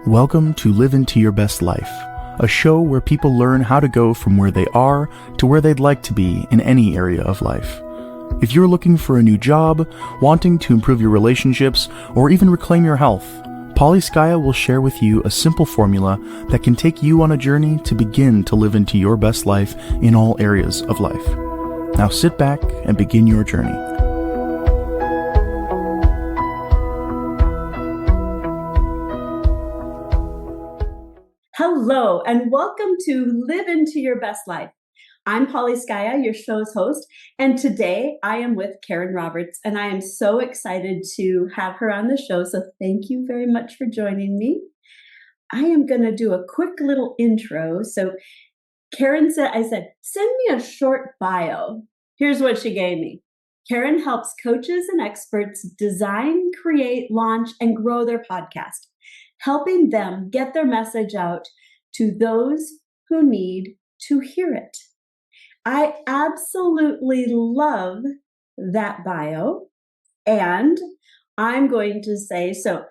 Welcome to Live Into Your Best Life, a show where people learn how to go from where they are to where they'd like to be in any area of life. If you're looking for a new job, wanting to improve your relationships, or even reclaim your health, Paulie Skaja will share with you a simple formula that can take you on a journey to begin to live into your best life in all areas of life. Now sit back and begin your journey. Hello, and welcome to Live Into Your Best Life. I'm Paulie Skaja, your show's host, and today I am with Karen Roberts, and I am so excited to have her on the show, so thank you very much for joining me. I am going to do a quick little intro. So Karen said, send me a short bio. Here's what she gave me. Karen helps coaches and experts design, create, launch, and grow their podcast, helping them get their message out to those who need to hear it. I absolutely love that bio. And I'm going to say, so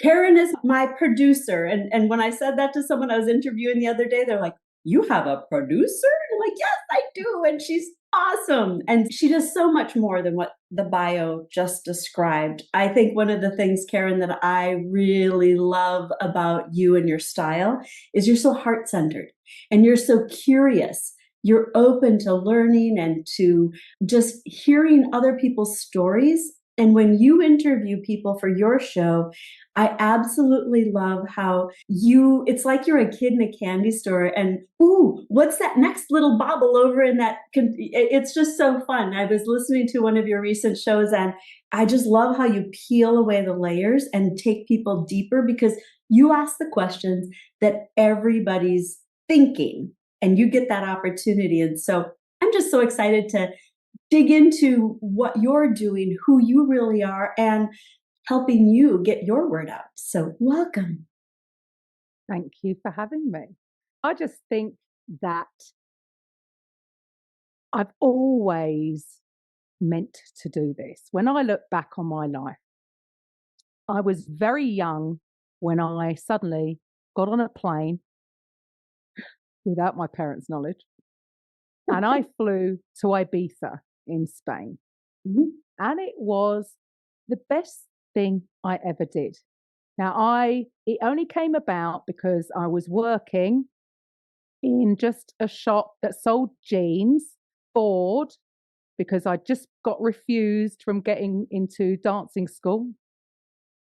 Karen is my producer. And when I said that to someone I was interviewing the other day, they're like, you have a producer? I'm like, yes, I do. And she's awesome. And she does so much more than what the bio just described. I think one of the things, Karen, that I really love about you and your style is you're so heart-centered and you're so curious. You're open to learning and to just hearing other people's stories. And when you interview people for your show, I absolutely love how it's like you're a kid in a candy store and, ooh, what's that next little bobble over in that? It's just so fun. I was listening to one of your recent shows and I just love how you peel away the layers and take people deeper because you ask the questions that everybody's thinking and you get that opportunity. And so I'm just so excited to dig into what you're doing, who you really are, and helping you get your word out. So welcome. Thank you for having me. I just think that I've always meant to do this. When I look back on my life, I was very young when I suddenly got on a plane without my parents' knowledge, and I flew to Ibiza in Spain. Mm-hmm. And it was the best thing I ever did. Now, it only came about because I was working in just a shop that sold jeans, bored, because I just got refused from getting into dancing school.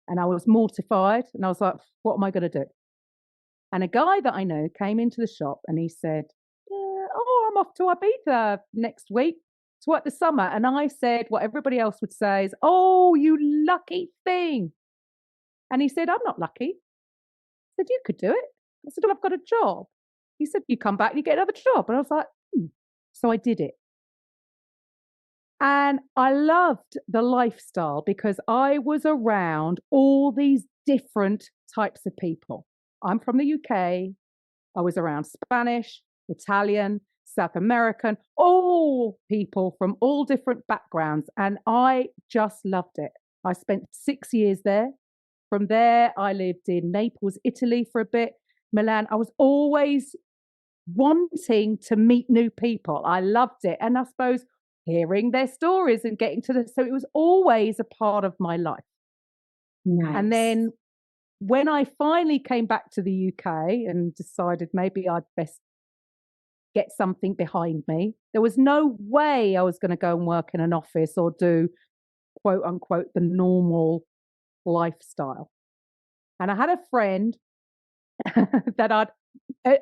And I was mortified. And I was like, what am I going to do? And a guy that I know came into the shop and he said, I'm off to Ibiza next week to work the summer. And I said what everybody else would say is, oh, you lucky thing. And he said, I'm not lucky. I said, you could do it. I said, well, I've got a job. He said, you come back and you get another job. And I was like, So I did it. And I loved the lifestyle because I was around all these different types of people. I'm from the UK. I was around Spanish, Italian, South American, all people from all different backgrounds. And I just loved it. I spent 6 years there. From there, I lived in Naples, Italy for a bit, Milan. I was always wanting to meet new people. I loved it. And I suppose hearing their stories and getting to so it was always a part of my life. Nice. And then when I finally came back to the UK and decided maybe I'd best get something behind me, there was no way I was going to go and work in an office or do, quote unquote, the normal lifestyle. And I had a friend another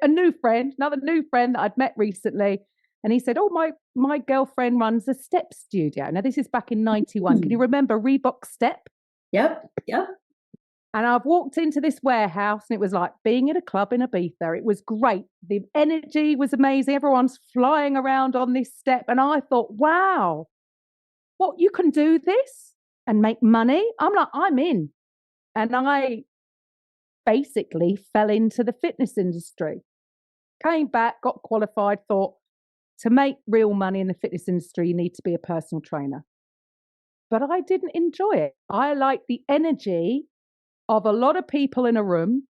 new friend that I'd met recently. And he said, oh, my girlfriend runs a step studio. Now, this is back in 91. Can you remember Reebok Step? Yep. And I've walked into this warehouse and it was like being in a club in Ibiza. It was great. The energy was amazing. Everyone's flying around on this step. And I thought, wow, what, you can do this and make money? I'm like, I'm in. And I basically fell into the fitness industry. Came back, got qualified, thought to make real money in the fitness industry, you need to be a personal trainer. But I didn't enjoy it. I liked the energy of a lot of people in a room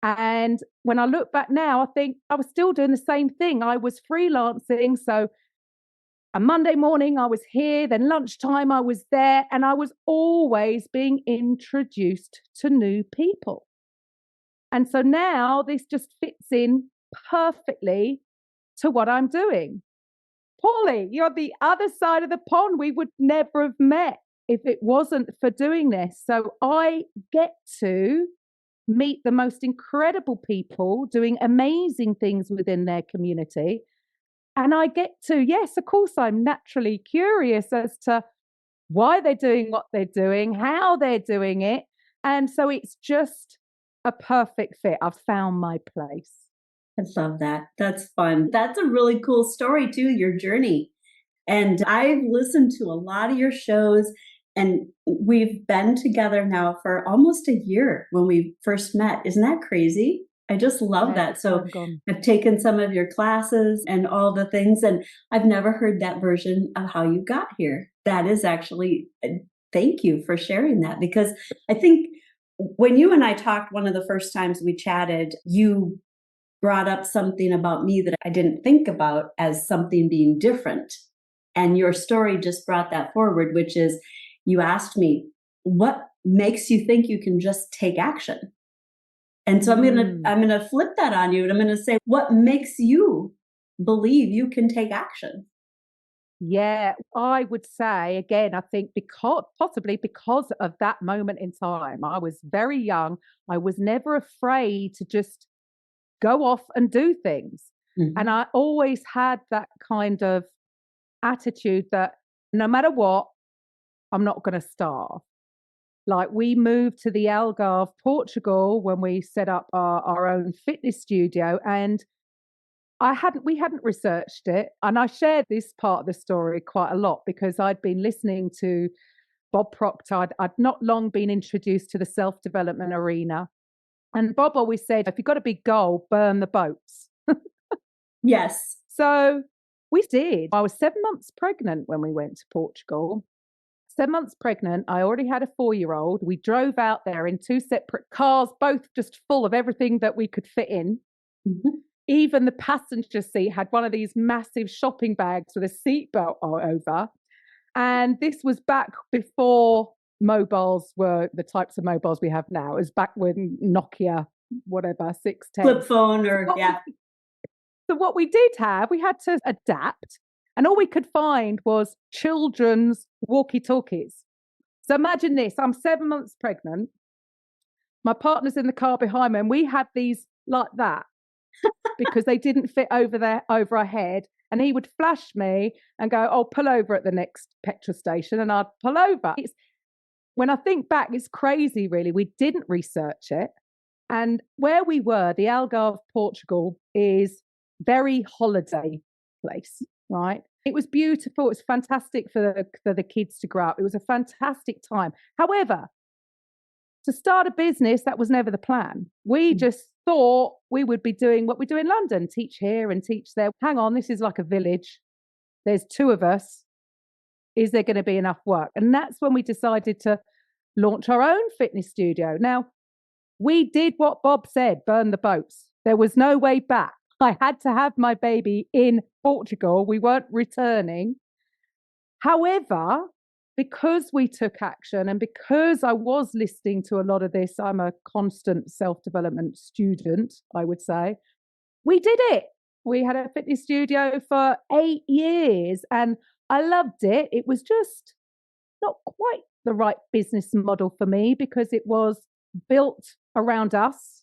And when I look back now, I think I was still doing the same thing. I was freelancing. So a Monday morning, I was here, then lunchtime, I was there, and I was always being introduced to new people. And so now this just fits in perfectly to what I'm doing. Paulie, you're the other side of the pond. We would never have met if it wasn't for doing this. So I get to meet the most incredible people doing amazing things within their community. And I get to, yes, of course, I'm naturally curious as to why they're doing what they're doing, how they're doing it. And so it's just a perfect fit. I've found my place. I love that. That's fun. That's a really cool story too, your journey. And I've listened to a lot of your shows, and we've been together now for almost a year when we first met. Isn't that crazy? I just love that. So I've taken some of your classes and all the things, and I've never heard that version of how you got here. That is actually, thank you for sharing that, because I think when you and I talked one of the first times we chatted, you brought up something about me that I didn't think about as something being different. And your story just brought that forward, which is you asked me, what makes you think you can just take action? And so I'm gonna flip that on you, and I'm gonna say, what makes you believe you can take action? Yeah, I would say again, I think possibly because of that moment in time. I was very young. I was never afraid to just go off and do things. Mm-hmm. And I always had that kind of attitude that no matter what, I'm not going to starve. Like, we moved to the Algarve, Portugal, when we set up our own fitness studio, and we hadn't researched it. And I shared this part of the story quite a lot because I'd been listening to Bob Proctor. I'd not long been introduced to the self-development arena. And Bob always said, if you've got a big goal, burn the boats. Yes. So we did. I was 7 months pregnant when we went to Portugal. 7 months pregnant. I already had a 4-year-old. We drove out there in 2 separate cars, both just full of everything that we could fit in. Mm-hmm. Even the passenger seat had one of these massive shopping bags with a seatbelt over. And this was back before mobiles were the types of mobiles we have now. It was back when Nokia, whatever, 610. Flip phone or, yeah. So what we did have, we had to adapt. And all we could find was children's walkie-talkies. So imagine this, I'm 7 months pregnant. My partner's in the car behind me, and we had these like that because they didn't fit over our head. And he would flash me and go, oh, pull over at the next petrol station. And I'd pull over. When I think back, it's crazy, really. We didn't research it. And where we were, the Algarve, Portugal, is very holiday place, right? It was beautiful. It was fantastic for the kids to grow up. It was a fantastic time. However, to start a business, that was never the plan. We just thought we would be doing what we do in London, teach here and teach there. Hang on, this is like a village. There's 2 of us. Is there going to be enough work? And that's when we decided to launch our own fitness studio. Now, we did what Bob said, burn the boats. There was no way back. I had to have my baby in Portugal. We weren't returning. However, because we took action and because I was listening to a lot of this, I'm a constant self-development student, I would say, we did it. We had a fitness studio for 8 years and I loved it. It was just not quite the right business model for me because it was built around us.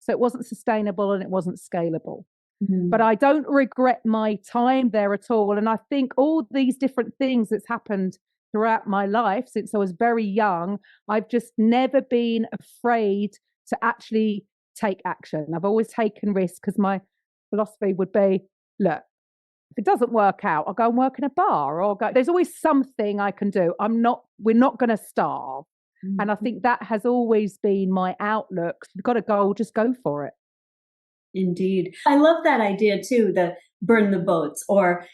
So it wasn't sustainable and it wasn't scalable. Mm-hmm. But I don't regret my time there at all. And I think all these different things that's happened throughout my life since I was very young, I've just never been afraid to actually take action. I've always taken risks because my philosophy would be, look, if it doesn't work out, I'll go and work in a bar or there's always something I can do. We're not going to starve. Mm-hmm. And I think that has always been my outlook. If you've got a goal, just go for it. Indeed. I love that idea too, the burn the boats, or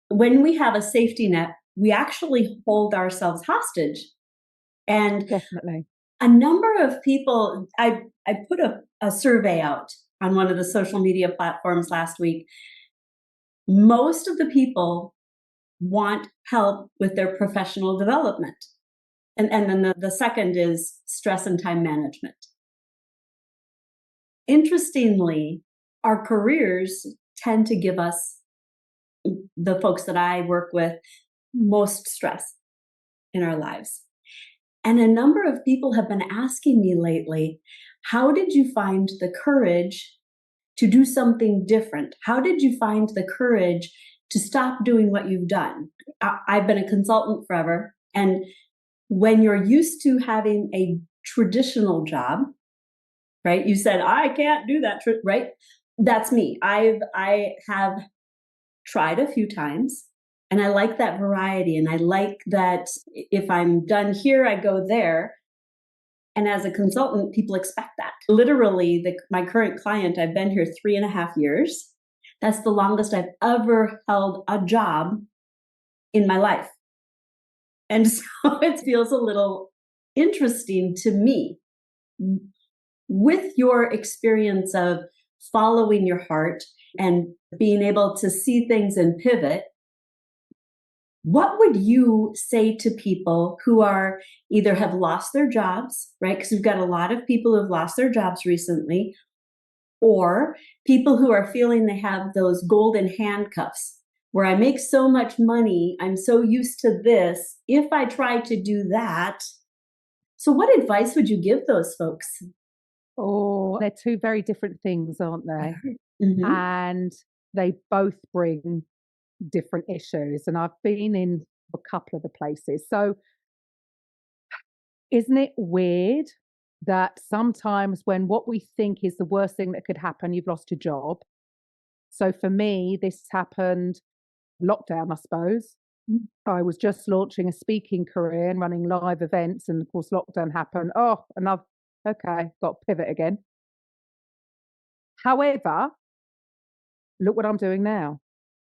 when we have a safety net, we actually hold ourselves hostage. And definitely, A number of people, I put a survey out on one of the social media platforms last week. Most of the people want help with their professional development. And then the second is stress and time management. Interestingly, our careers tend to give us, the folks that I work with, most stress in our lives. And a number of people have been asking me lately, how did you find the courage to do something different? How did you find the courage to stop doing what you've done? I've been a consultant forever. And when you're used to having a traditional job, right? You said, I can't do that, right? That's me. I have tried a few times. And I like that variety. And I like that if I'm done here, I go there. And as a consultant, people expect that. Literally, my current client, I've been here 3.5 years. That's the longest I've ever held a job in my life. And so it feels a little interesting to me. With your experience of following your heart and being able to see things and pivot, what would you say to people who are either have lost their jobs, right? Because we've got a lot of people who have lost their jobs recently, or people who are feeling they have those golden handcuffs where I make so much money, I'm so used to this. If I try to do that, so what advice would you give those folks? Oh, they're two very different things, aren't they? Mm-hmm. And they both bring different issues. And I've been in a couple of the places. So isn't it weird that sometimes when what we think is the worst thing that could happen, you've lost your job? So for me, this happened lockdown, I suppose. I was just launching a speaking career and running live events. And of course, lockdown happened. Oh, and I've, okay, got to pivot again. However, look what I'm doing now.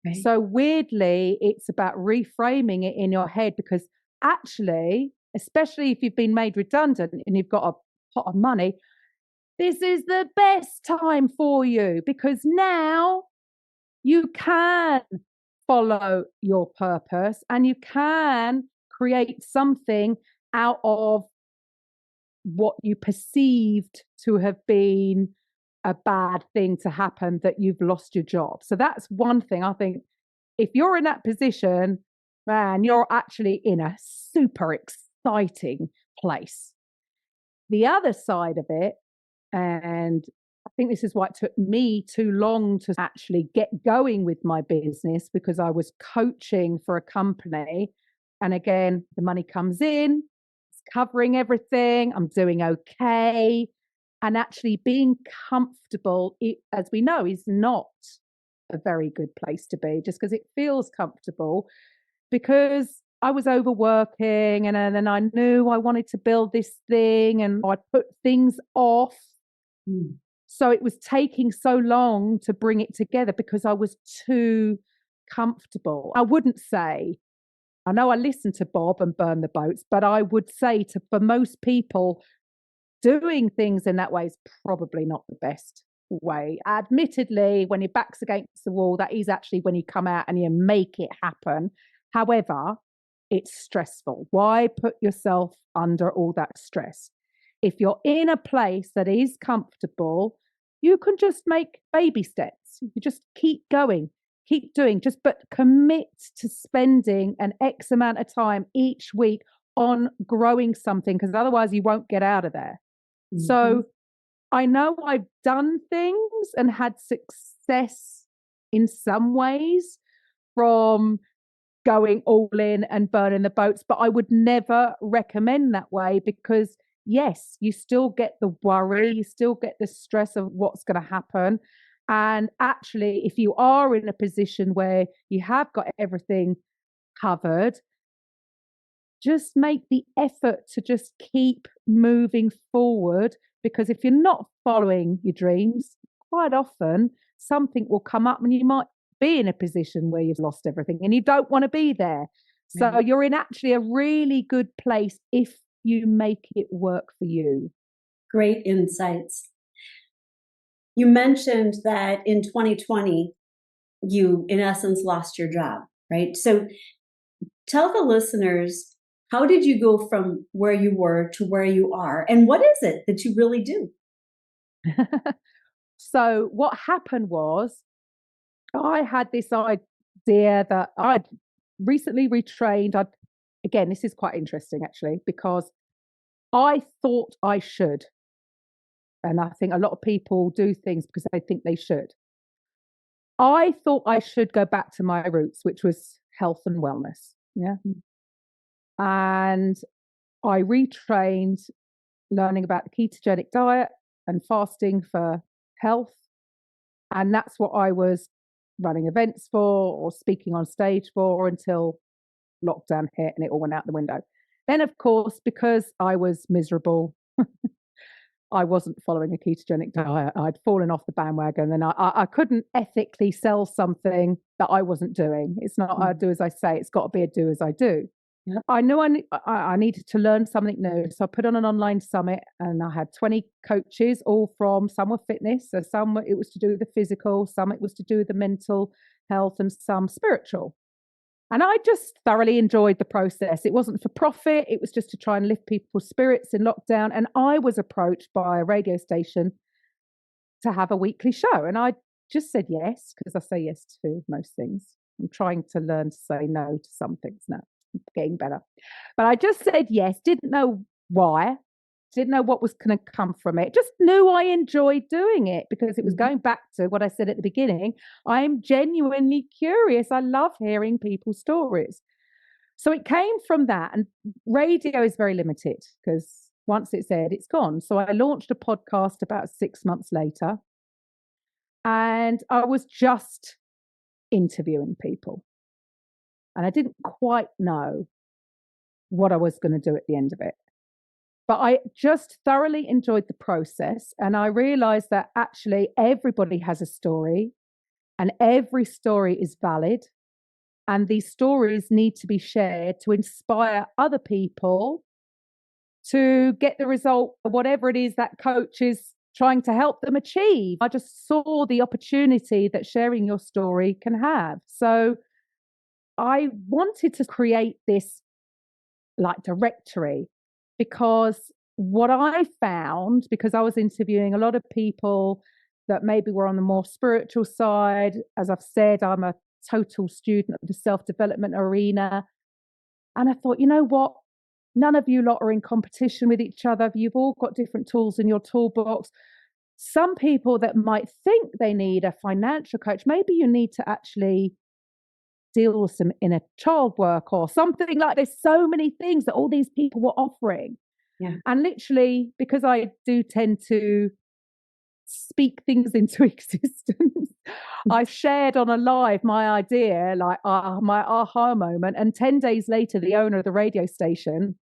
Right. So weirdly, it's about reframing it in your head because actually, especially if you've been made redundant and you've got a pot of money, this is the best time for you because now you can follow your purpose and you can create something out of what you perceived to have been a bad thing to happen, that you've lost your job. So that's one thing. I think if you're in that position, man, you're actually in a super exciting place. The other side of it, and I think this is why it took me too long to actually get going with my business, because I was coaching for a company. And again, the money comes in, it's covering everything, I'm doing okay. And actually being comfortable, as we know, is not a very good place to be just because it feels comfortable, because I was overworking and then I knew I wanted to build this thing and I put things off. So it was taking so long to bring it together because I was too comfortable. I wouldn't say, I know I listen to Bob and Burn the Boats, but I would say for most people, doing things in that way is probably not the best way. Admittedly, when your back's against the wall, that is actually when you come out and you make it happen. However, it's stressful. Why put yourself under all that stress? If you're in a place that is comfortable, you can just make baby steps. You just keep going, keep doing, but commit to spending an X amount of time each week on growing something, because otherwise you won't get out of there. Mm-hmm. So I know I've done things and had success in some ways from going all in and burning the boats, but I would never recommend that way because yes, you still get the worry, you still get the stress of what's going to happen. And actually, if you are in a position where you have got everything covered, just make the effort to just keep moving forward, because if you're not following your dreams, quite often something will come up and you might be in a position where you've lost everything and you don't want to be there. So you're in actually a really good place if you make it work for you? Great insights. You mentioned that in 2020, you, in essence, lost your job, right? So tell the listeners, how did you go from where you were to where you are? And what is it that you really do? So what happened was I had this idea that I'd recently retrained. Again, this is quite interesting actually, because I thought I should. And I think a lot of people do things because they think they should. I thought I should go back to my roots, which was health and wellness. Yeah. And I retrained, learning about the ketogenic diet and fasting for health. And that's what I was running events for or speaking on stage for until lockdown hit and it all went out the window. Then, of course, because I was miserable, I wasn't following a ketogenic diet. I'd fallen off the bandwagon, and I couldn't ethically sell something that I wasn't doing. It's not I do as I say, it's got to be a do as I do. Yeah. I knew I needed to learn something new. So I put on an online summit and I had 20 coaches, all from, some were fitness. So some it was to do with the physical, some it was to do with the mental health, and some spiritual. And I just thoroughly enjoyed the process. It wasn't for profit. It was just to try and lift people's spirits in lockdown. And I was approached by a radio station to have a weekly show. And I just said yes, because I say yes to most things. I'm trying to learn to say no to some things now. I'm getting better. But I just said yes, didn't know why, didn't know what was going to come from it. Just knew I enjoyed doing it because it was going back to what I said at the beginning. I'm genuinely curious. I love hearing people's stories. So it came from that. And radio is very limited because once it's aired, it's gone. So I launched a podcast about 6 months later. And I was just interviewing people. And I didn't quite know what I was going to do at the end of it. But I just thoroughly enjoyed the process. And I realized that actually everybody has a story and every story is valid. And these stories need to be shared to inspire other people to get the result of whatever it is that coach is trying to help them achieve. I just saw the opportunity that sharing your story can have. So I wanted to create this like directory, because what I found, because I was interviewing a lot of people that maybe were on the more spiritual side, as I've said, I'm a total student of the self-development arena. And I thought, you know what? None of you lot are in competition with each other. You've all got different tools in your toolbox. Some people that might think they need a financial coach, maybe you need to actually deal with some inner child work or something like there's so many things that all these people were offering. Yeah. And literally, because I do tend to speak things into existence, I shared on a live my idea, like my aha moment. And 10 days later, the owner of the radio station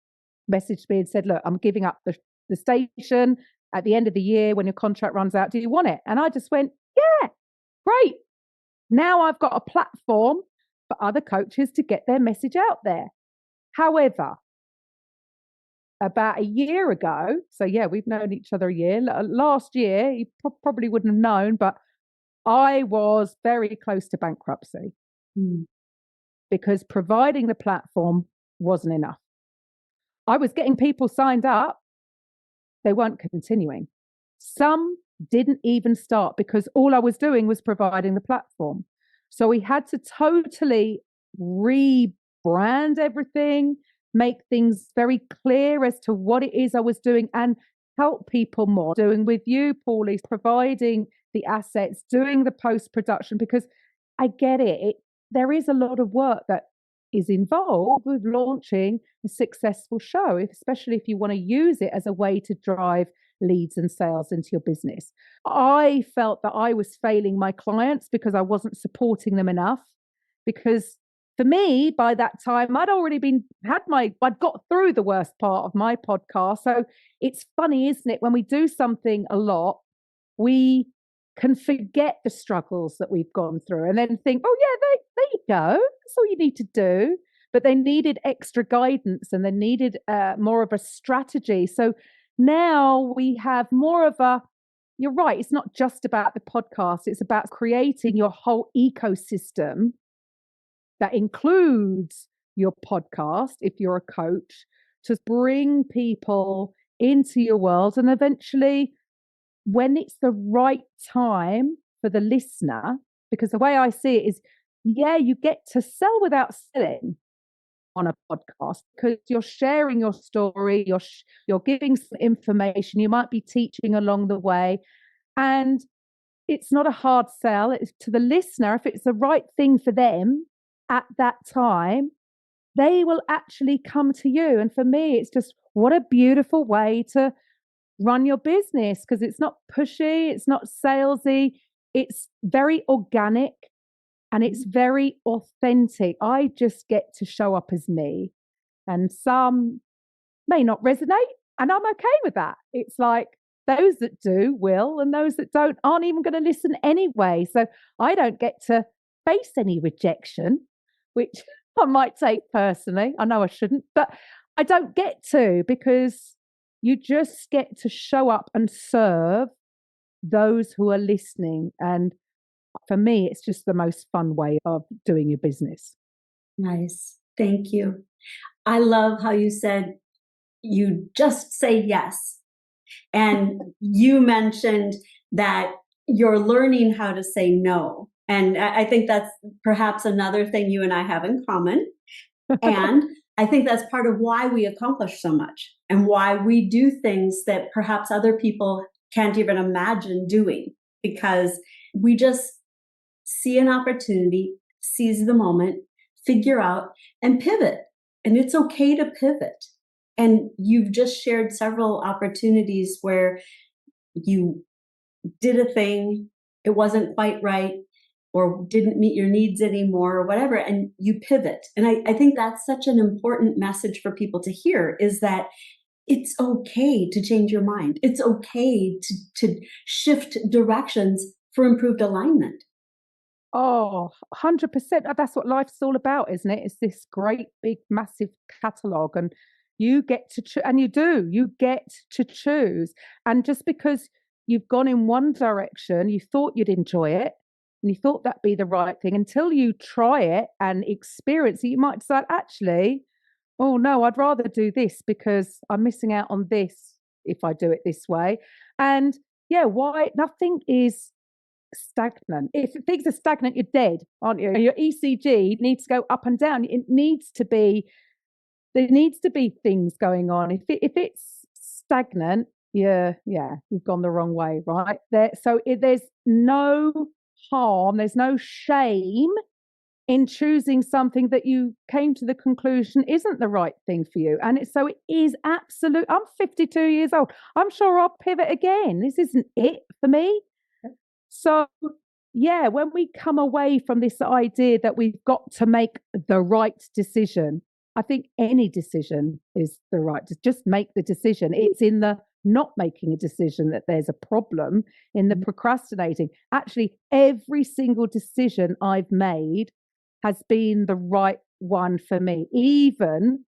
messaged me and said, look, I'm giving up the station at the end of the year when your contract runs out. Do you want it? And I just went, yeah, great. Now I've got a platform for other coaches to get their message out there. However, about a year ago, so yeah, we've known each other a year. Last year, you probably wouldn't have known, but I was very close to bankruptcy because providing the platform wasn't enough. I was getting people signed up. They weren't continuing. Some didn't even start because all I was doing was providing the platform. So we had to totally rebrand everything, make things very clear as to what it is I was doing and help people more. Doing with you, Paulie, providing the assets, doing the post-production, because I get it. There is a lot of work that is involved with launching a successful show, especially if you want to use it as a way to drive leads and sales into your business. I felt that I was failing my clients because I wasn't supporting them enough. Because for me, by that time, I'd got through the worst part of my podcast. So it's funny, isn't it? When we do something a lot, we can forget the struggles that we've gone through and then think, oh yeah, there you go. That's all you need to do. but they needed extra guidance and they needed more of a strategy. So now we have more of a, you're right, it's not just about the podcast, it's about creating your whole ecosystem that includes your podcast, if you're a coach, to bring people into your world. And eventually, when it's the right time for the listener, because the way I see it is, yeah, you get to sell without selling on a podcast because you're sharing your story, you're giving some information, you might be teaching along the way, and it's not a hard sell. It's to the listener. If it's the right thing for them at that time, they will actually come to you. And for me, it's just what a beautiful way to run your business, because it's not pushy, it's not salesy, it's very organic and it's very authentic. I just get to show up as me, and some may not resonate, and I'm okay with that. It's like those that do will, and those that don't aren't even going to listen anyway. So I don't get to face any rejection, which I might take personally. I know I shouldn't, but I don't get to, because you just get to show up and serve those who are listening. And for me, it's just the most fun way of doing your business. Nice. Thank you. I love how you said you just say yes. And you mentioned that you're learning how to say no. And I think that's perhaps another thing you and I have in common. And I think that's part of why we accomplish so much and why we do things that perhaps other people can't even imagine doing, because we just see an opportunity, seize the moment, figure out, and pivot. And it's okay to pivot. And you've just shared several opportunities where you did a thing, it wasn't quite right, or didn't meet your needs anymore, or whatever, and you pivot. And I think that's such an important message for people to hear, is that it's okay to change your mind. It's okay to shift directions for improved alignment. Oh, 100%. That's what life's all about, isn't it? It's this great, big, massive catalogue, and you get to and you get to choose. And just because you've gone in one direction, you thought you'd enjoy it, and you thought that'd be the right thing, until you try it and experience it, you might decide, actually, oh no, I'd rather do this because I'm missing out on this if I do it this way. And yeah, why? Nothing is stagnant. If things are stagnant, you're dead, aren't you? Your ECG needs to go up and down. It needs to be, there needs to be things going on. If it's stagnant, you've gone the wrong way, right? There's no harm, there's no shame in choosing something that you came to the conclusion isn't the right thing for you. And it is absolute. I'm 52 years old. I'm sure I'll pivot again. This isn't it for me. So yeah, when we come away from this idea that we've got to make the right decision, I think any decision is the right. Just make the decision. It's in the not making a decision that there's a problem, in the procrastinating. Actually, every single decision I've made has been the right one for me. Even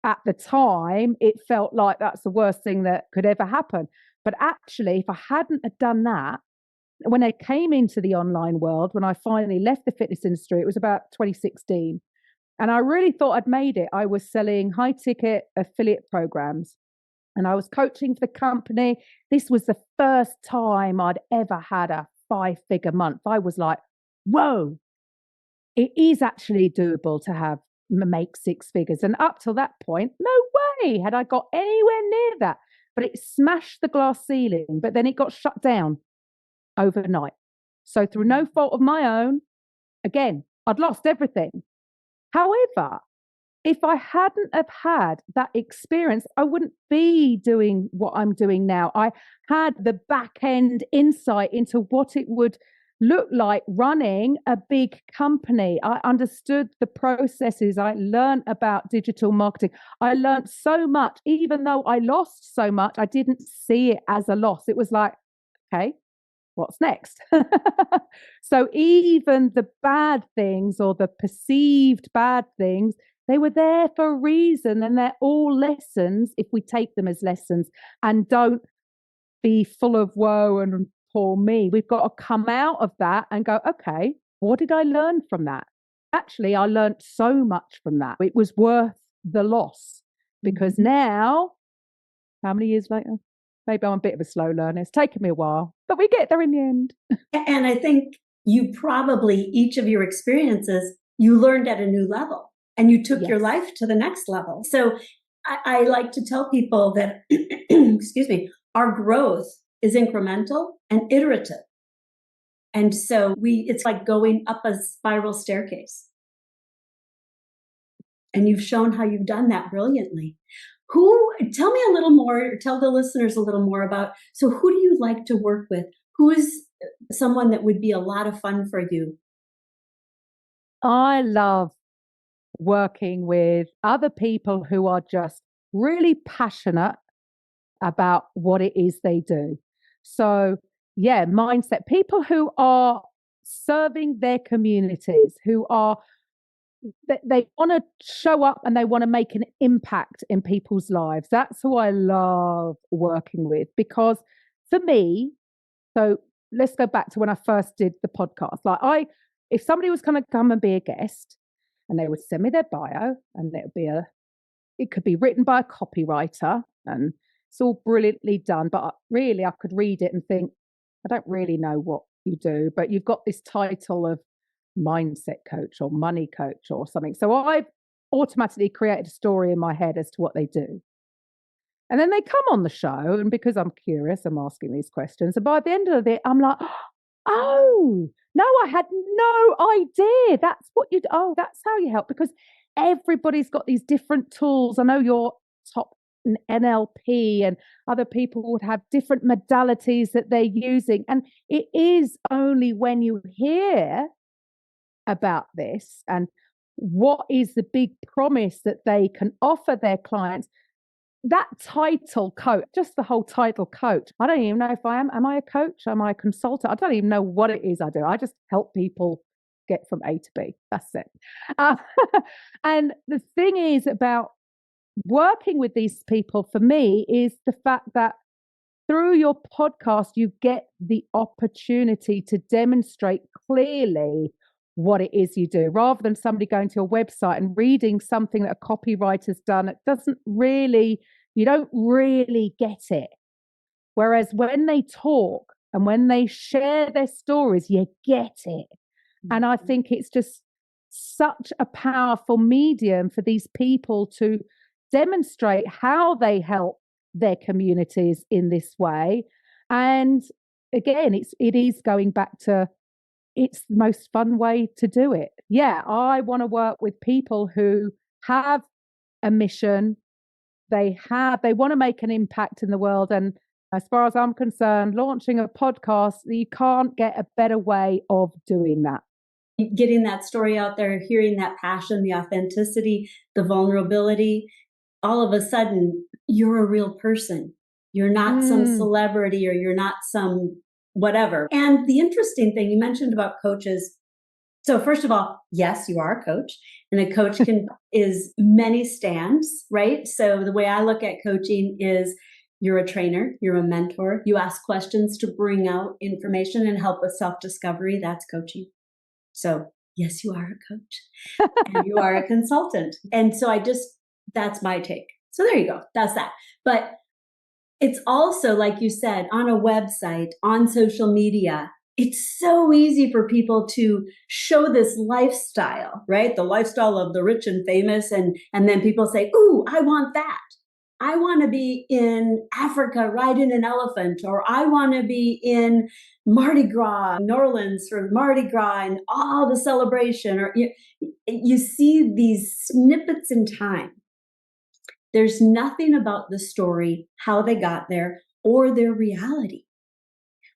at the time, it felt like that's the worst thing that could ever happen. But actually, if I hadn't have done that, when I came into the online world, when I finally left the fitness industry, it was about 2016. And I really thought I'd made it. I was selling high ticket affiliate programs and I was coaching for the company. This was the first time I'd ever had a 5-figure month. I was like, whoa, it is actually doable to make 6 figures. And up till that point, no way had I got anywhere near that. But it smashed the glass ceiling, but then it got shut down overnight. So through no fault of my own, again, I'd lost everything. However, if I hadn't have had that experience, I wouldn't be doing what I'm doing now. I had the back end insight into what it would look like running a big company. I understood the processes. I learned about digital marketing. I learned so much. Even though I lost so much, I didn't see it as a loss. It was like, okay, what's next? So even the bad things or the perceived bad things, they were there for a reason, and they're all lessons if we take them as lessons and don't be full of woe and poor me. We've got to come out of that and go, okay, what did I learn from that? Actually, I learned so much from that. It was worth the loss, because now, how many years later? Maybe I'm a bit of a slow learner. It's taken me a while, but we get there in the end. And I think you probably, each of your experiences, you learned at a new level and you took your life to the next level. So I like to tell people that, excuse me, our growth is incremental and iterative. And so it's like going up a spiral staircase. And you've shown how you've done that brilliantly. Tell me a little more, tell the listeners a little more about, so who do you like to work with? Who is someone that would be a lot of fun for you? I love working with other people who are just really passionate about what it is they do. So, yeah, mindset, people who are serving their communities, who are they want to show up and they want to make an impact in people's lives. That's who I love working with, because for me, so let's go back to when I first did the podcast. If somebody was going to come and be a guest and they would send me their bio, and it could be written by a copywriter and it's all brilliantly done, but really I could read it and think, I don't really know what you do, but you've got this title of mindset coach or money coach or something. So I've automatically created a story in my head as to what they do. And then they come on the show, and because I'm curious, I'm asking these questions. And by the end of it, I'm like, oh, no, I had no idea. That's that's how you help, because everybody's got these different tools. I know you're top in NLP, and other people would have different modalities that they're using. And it is only when you hear about this and what is the big promise that they can offer their clients, that title coach, just the whole title coach, I don't even know if am I a coach? Am I a consultant? I don't even know what it is I do. I just help people get from A to B. That's it. And the thing is about working with these people for me is the fact that through your podcast, you get the opportunity to demonstrate clearly what it is you do, rather than somebody going to a website and reading something that a copywriter's done. It you don't really get it. Whereas when they talk and when they share their stories, you get it. And I think it's just such a powerful medium for these people to demonstrate how they help their communities in this way. And again, it is going back to, it's the most fun way to do it. Yeah, I want to work with people who have a mission. They want to make an impact in the world. And as far as I'm concerned, launching a podcast, you can't get a better way of doing that. Getting that story out there, hearing that passion, the authenticity, the vulnerability, all of a sudden, you're a real person. You're not some celebrity, or you're not some whatever. And the interesting thing you mentioned about coaches. So first of all, yes, you are a coach, and a coach is many stands, right? So the way I look at coaching is you're a trainer, you're a mentor, you ask questions to bring out information and help with self-discovery. That's coaching. So yes, you are a coach and you are a consultant. And so that's my take. So there you go. That's that. But it's also, like you said, on a website, on social media, it's so easy for people to show this lifestyle, right? The lifestyle of the rich and famous. And then people say, ooh, I want that. I want to be in Africa riding an elephant, or I want to be in Mardi Gras, New Orleans for Mardi Gras and all the celebration. Or you see these snippets in time. There's nothing about the story, how they got there, or their reality.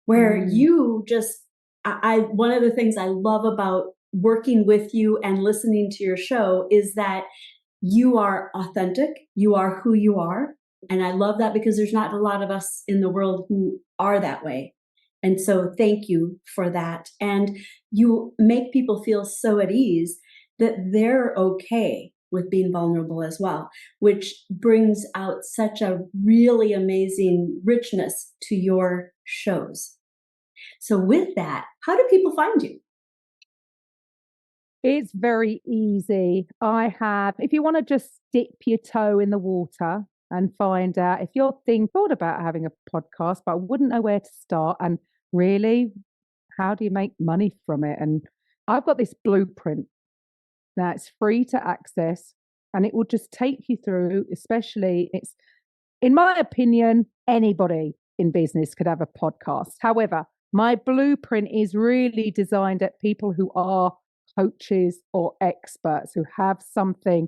Where you just, one of the things I love about working with you and listening to your show is that you are authentic. You are who you are. And I love that, because there's not a lot of us in the world who are that way. And so thank you for that. And you make people feel so at ease that they're okay with being vulnerable as well, which brings out such a really amazing richness to your shows. So with that, how do people find you? It's very easy. If you want to just dip your toe in the water and find out if you're thought about having a podcast, but I wouldn't know where to start. And really, how do you make money from it? And I've got this blueprint. Now it's free to access and it will just take you through, in my opinion, anybody in business could have a podcast. However, my blueprint is really designed at people who are coaches or experts who have something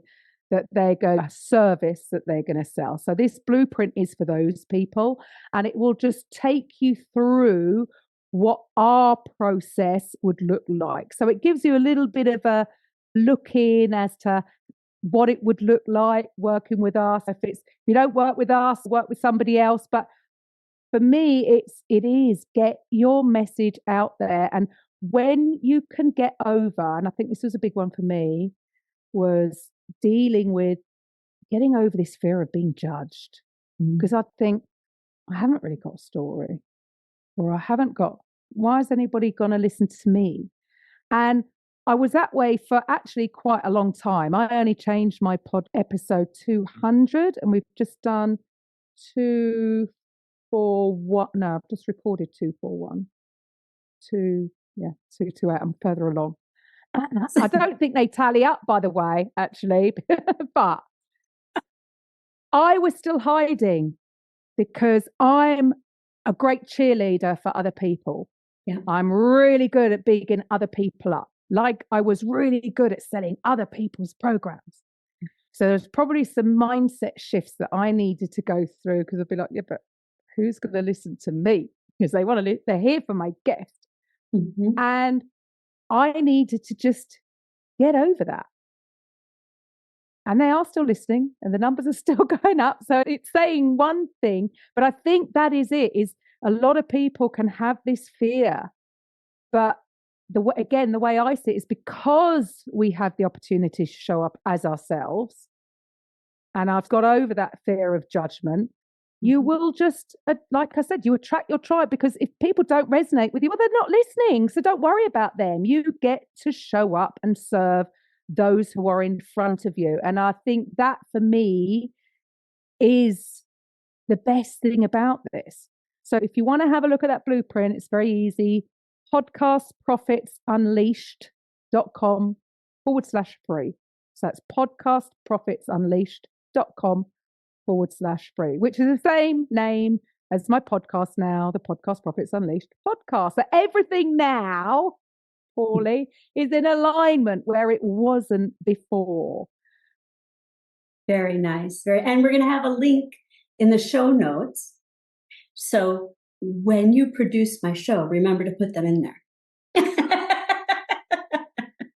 that a service that they're going to sell. So this blueprint is for those people, and it will just take you through what our process would look like. So it gives you a little bit of a look in as to what it would look like working with us. If you don't work with us, work with somebody else. But for me, it is get your message out there. And when you can get over, and I think this was a big one for me, was dealing with getting over this fear of being judged. Because I think I haven't really got a story, or why is anybody going to listen to me? And I was that way for actually quite a long time. I only changed my episode 200, and we've just done 241. No, I've just recorded 241. 228. I'm further along. I don't think they tally up, by the way, actually, but I was still hiding because I'm a great cheerleader for other people. Yeah. I'm really good at bigging other people up. Like I was really good at selling other people's programs. So there's probably some mindset shifts that I needed to go through, because I'd be like, yeah, but who's going to listen to me? Because they're here for my guest. Mm-hmm. And I needed to just get over that. And they are still listening and the numbers are still going up. So it's saying one thing, but I think that is a lot of people can have this fear. But the way I see it is because we have the opportunity to show up as ourselves, and I've got over that fear of judgment, you will just, like I said, you attract your tribe, because if people don't resonate with you, well, they're not listening. So don't worry about them. You get to show up and serve those who are in front of you. And I think that for me is the best thing about this. So if you want to have a look at that blueprint, it's very easy. podcastprofitsunleashed.com/free. So that's podcastprofitsunleashed.com/free, which is the same name as my podcast now, the Podcast Profits Unleashed podcast. So everything now, Paulie, is in alignment where it wasn't before. Very nice. And we're going to have a link in the show notes. So when you produce my show, remember to put them in there.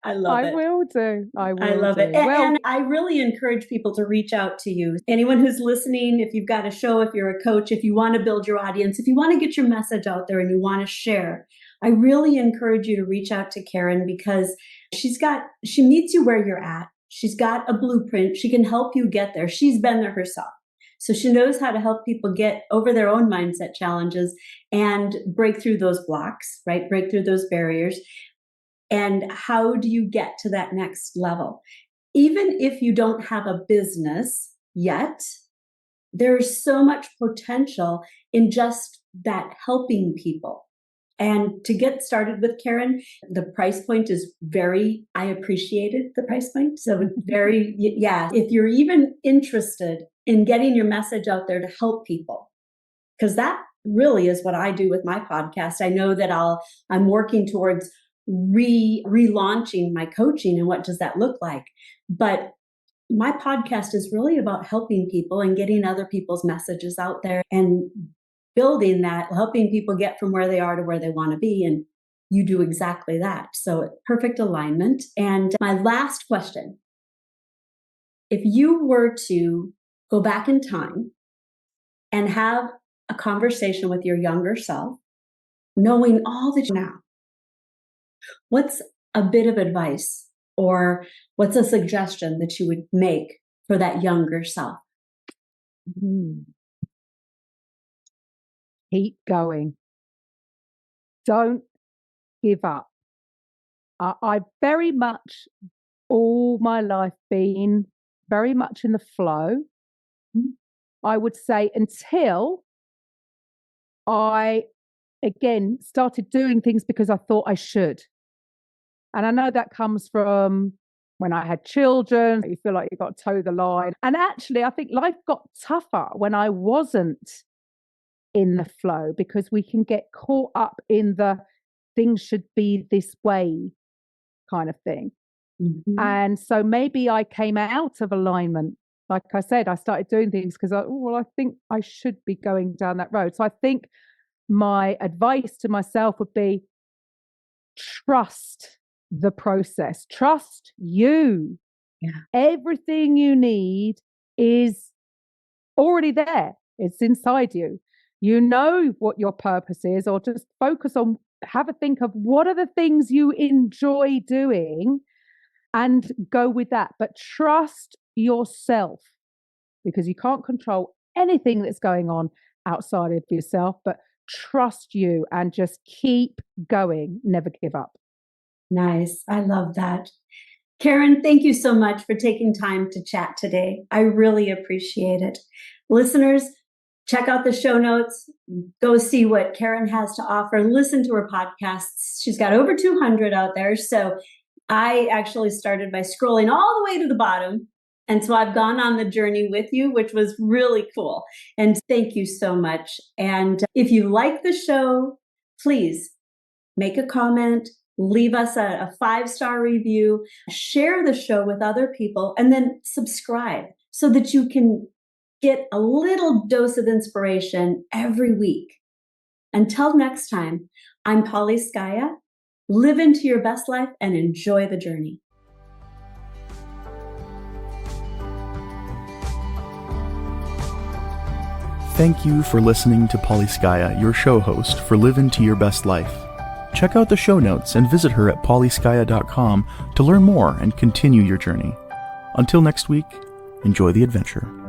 I love it. I will do. I love it. And I really encourage people to reach out to you. Anyone who's listening, if you've got a show, if you're a coach, if you want to build your audience, if you want to get your message out there and you want to share, I really encourage you to reach out to Karen, because she meets you where you're at. She's got a blueprint. She can help you get there. She's been there herself. So she knows how to help people get over their own mindset challenges and break through those blocks, right? Break through those barriers. And how do you get to that next level? Even if you don't have a business yet, there's so much potential in just that helping people. And to get started with Karen, the price point is I appreciated the price point. So if you're even interested in getting your message out there to help people, because that really is what I do with my podcast. I know that I'm working towards relaunching my coaching, and what does that look like? But my podcast is really about helping people and getting other people's messages out there and building that, helping people get from where they are to where they want to be. And you do exactly that. So perfect alignment. And my last question, if you were to go back in time and have a conversation with your younger self knowing all that you know now, what's a bit of advice or what's a suggestion that you would make for that younger self? Keep going. Don't give up. I've very much all my life been very much in the flow. I would say until I again started doing things because I thought I should. And I know that comes from when I had children, you feel like you've got to toe the line. And actually, I think life got tougher when I wasn't in the flow, because we can get caught up in the things should be this way kind of thing. Mm-hmm. And so maybe I came out of alignment. Like I said, I started doing things because I think I should be going down that road. So I think my advice to myself would be trust the process, trust you. Yeah. Everything you need is already there. It's inside you. You know what your purpose is, or just focus on, have a think of what are the things you enjoy doing and go with that. But trust yourself, because you can't control anything that's going on outside of yourself, but trust you and just keep going. Never give up. Nice. I love that. Karen, thank you so much for taking time to chat today. I really appreciate it. Listeners, check out the show notes. Go see what Karen has to offer. Listen to her podcasts. She's got over 200 out there. So I actually started by scrolling all the way to the bottom. And so I've gone on the journey with you, which was really cool. And thank you so much. And if you like the show, please make a comment, leave us a 5-star review, share the show with other people, and then subscribe so that you can get a little dose of inspiration every week. Until next time, I'm Paulie Skaja. Live into your best life and enjoy the journey. Thank you for listening to Paulie Skaja, your show host for Live Into Your Best Life. Check out the show notes and visit her at paulieskaya.com to learn more and continue your journey. Until next week, enjoy the adventure.